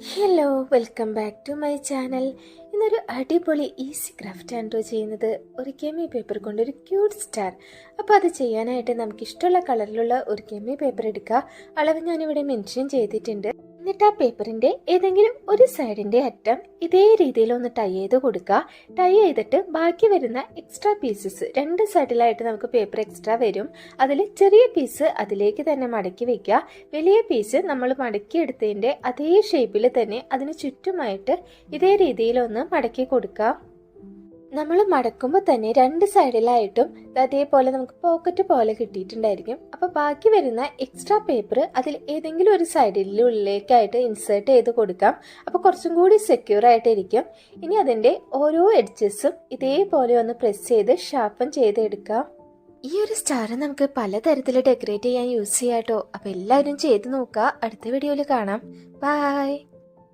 Hello, welcome back to my channel. ഇന്നൊരു അടിപൊളി easy craft ആണ് ചെയ്യുന്നത്. ഒരു കെമി പേപ്പർ കൊണ്ട് ഒരു ക്യൂട്ട് സ്റ്റാർ. അപ്പോൾ അത് ചെയ്യാനായിട്ട് നമുക്ക് ഇഷ്ടമുള്ള കളറിലുള്ള ഒരു കെമി പേപ്പർ എടുക്കുക. അളവ് ഞാനിവിടെ മെൻഷൻ ചെയ്തിട്ടുണ്ട്. എന്നിട്ട് ആ പേപ്പറിൻ്റെ ഏതെങ്കിലും ഒരു സൈഡിൻ്റെ അറ്റം ഇതേ രീതിയിൽ ഒന്ന് ടൈ ചെയ്ത് കൊടുക്കുക. ടൈ ചെയ്തിട്ട് ബാക്കി വരുന്ന എക്സ്ട്രാ പീസസ് രണ്ട് സൈഡിലായിട്ട് നമുക്ക് പേപ്പർ എക്സ്ട്രാ വരും. അതിൽ ചെറിയ പീസ് അതിലേക്ക് തന്നെ മടക്കി വെക്കുക. വലിയ പീസ് നമ്മൾ മടക്കി എടുത്തതിൻ്റെ അതേ ഷേപ്പിൽ തന്നെ അതിന് ചുറ്റുമായിട്ട് ഇതേ രീതിയിലൊന്ന് മടക്കി കൊടുക്കുക. നമ്മൾ മടക്കുമ്പോൾ തന്നെ രണ്ട് സൈഡിലായിട്ടും അതേപോലെ നമുക്ക് പോക്കറ്റ് പോലെ കിട്ടിയിട്ടുണ്ടായിരിക്കും. അപ്പോൾ ബാക്കി വരുന്ന എക്സ്ട്രാ പേപ്പർ അതിൽ ഏതെങ്കിലും ഒരു സൈഡിലുള്ളിലേക്കായിട്ട് ഇൻസേർട്ട് ചെയ്ത് കൊടുക്കാം. അപ്പോൾ കുറച്ചും കൂടി സെക്യൂർ ആയിട്ടിരിക്കും. ഇനി അതിൻ്റെ ഓരോ എഡ്ജസും ഇതേപോലെ ഒന്ന് പ്രസ് ചെയ്ത് ഷാർപ്പൻ ചെയ്തെടുക്കാം. ഈ ഒരു സ്റ്റാർ നമുക്ക് പലതരത്തിൽ ഡെക്കറേറ്റ് ചെയ്യാൻ യൂസ് ചെയ്യാം കേട്ടോ. അപ്പോൾ എല്ലാവരും ചെയ്ത് നോക്കുക. അടുത്ത വീഡിയോയിൽ കാണാം. ബൈ.